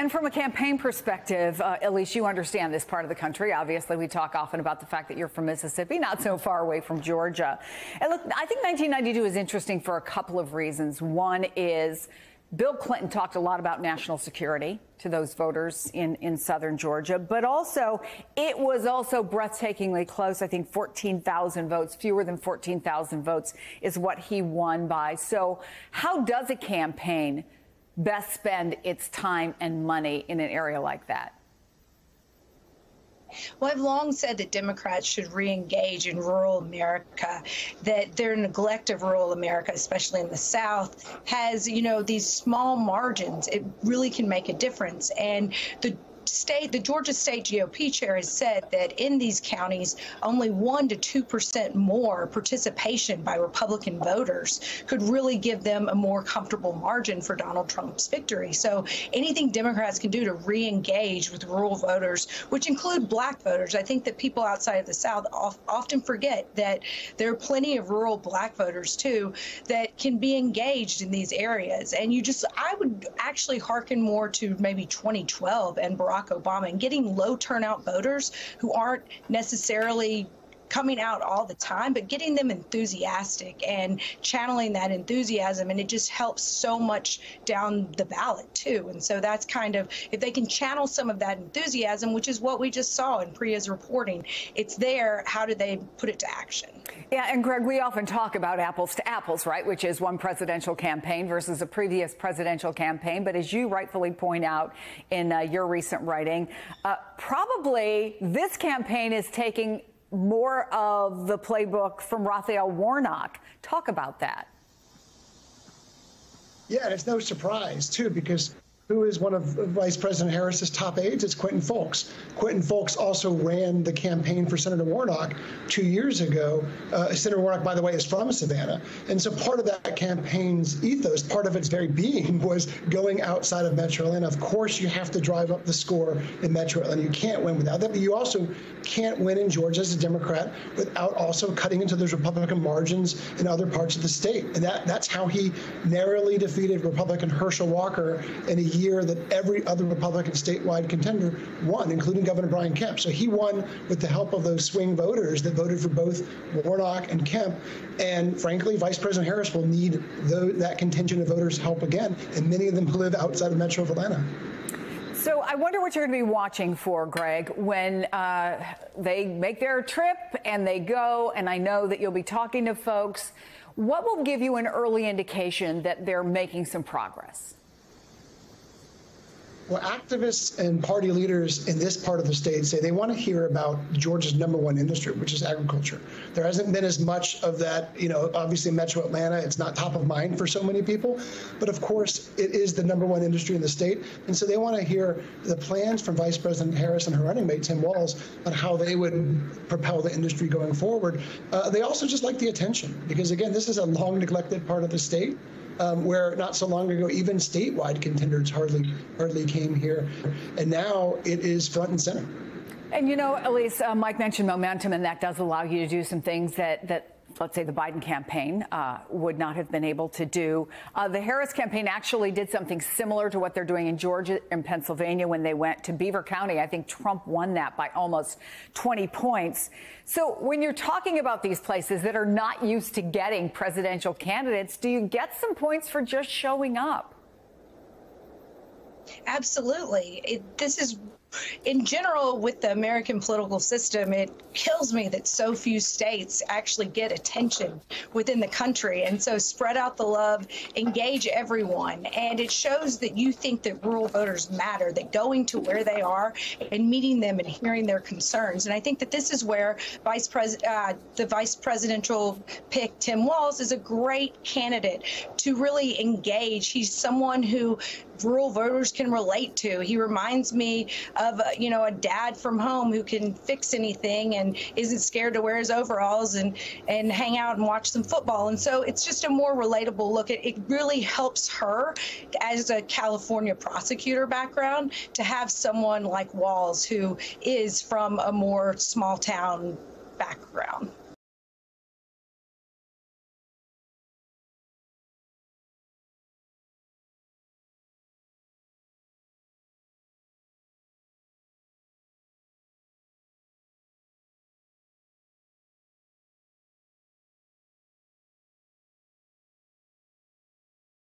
And from a campaign perspective, Elise, you understand this part of the country. Obviously, we talk often about the fact that you're from Mississippi, not so far away from Georgia. And look, I think 1992 is interesting for a couple of reasons. One is Bill Clinton talked a lot about national security to those voters in southern Georgia, but also it was also breathtakingly close. I think 14,000 votes, fewer than 14,000 votes is what he won by. So how does a campaign best spend its time and money in an area like that? Well, I've long said that Democrats should re-engage in rural America, that their neglect of rural America, especially in the South, has, these small margins. It really can make a difference. And the Georgia State GOP chair has said that in these counties, only 1% to 2% more participation by Republican voters could really give them a more comfortable margin for Donald Trump's victory. So anything Democrats can do to re-engage with rural voters, which include black voters, I think that people outside of the South often forget that there are plenty of rural black voters too that can be engaged in these areas. And I would actually hearken more to maybe 2012 and Barack Obama and getting low turnout voters who aren't necessarily coming out all the time, but getting them enthusiastic and channeling that enthusiasm. And it just helps so much down the ballot, too. And so that's kind of, if they can channel some of that enthusiasm, which is what we just saw in Priya's reporting, it's there. How do they put it to action? Yeah, and Greg, we often talk about apples to apples, right, which is one presidential campaign versus a previous presidential campaign. But as you rightfully point out in your recent writing, probably this campaign is taking more of the playbook from Raphael Warnock. Talk about that. Yeah, and it's no surprise, too, because who is one of Vice President Harris's top aides? It's Quentin Fulks. Quentin Fulks also ran the campaign for Senator Warnock 2 years ago. Senator Warnock, by the way, is from Savannah. And so part of that campaign's ethos, part of its very being, was going outside of Metro Atlanta. Of course, you have to drive up the score in Metro Atlanta. You can't win without that. But you also can't win in Georgia as a Democrat without also cutting into those Republican margins in other parts of the state. And that's how he narrowly defeated Republican Herschel Walker in a year that every other Republican statewide contender won, including Governor Brian Kemp. So he won with the help of those swing voters that voted for both Warnock and Kemp. And frankly, Vice President Harris will need that contingent of voters' help again, and many of them live outside of Metro Atlanta. So I wonder what you're going to be watching for, Greg, when they make their trip and they go, and I know that you'll be talking to folks. What will give you an early indication that they're making some progress? Well, activists and party leaders in this part of the state say they want to hear about Georgia's #1 industry, which is agriculture. There hasn't been as much of that, obviously Metro Atlanta, it's not top of mind for so many people, but of course it is the #1 industry in the state. And so they want to hear the plans from Vice President Harris and her running mate, Tim Walz, on how they would propel the industry going forward. They also just like the attention because, again, this is a long neglected part of the state. Where not so long ago, even statewide contenders hardly came here. And now it is front and center. And, Elise, Mike mentioned momentum, and that does allow you to do some things that let's say the Biden campaign would not have been able to do. The Harris campaign actually did something similar to what they're doing in Georgia and Pennsylvania when they went to Beaver County. I think Trump won that by almost 20 points. So when you're talking about these places that are not used to getting presidential candidates, do you get some points for just showing up? Absolutely. This is, in general, with the American political system, it kills me that so few states actually get attention within the country. And so spread out the love, engage everyone. And it shows that you think that rural voters matter, that going to where they are and meeting them and hearing their concerns. And I think that this is where the vice presidential pick, Tim Walz, is a great candidate to really engage. He's someone who rural voters can relate to. He reminds me of, a dad from home who can fix anything and isn't scared to wear his overalls and hang out and watch some football. And so it's just a more relatable look. It really helps her as a California prosecutor background to have someone like Walz who is from a more small town background.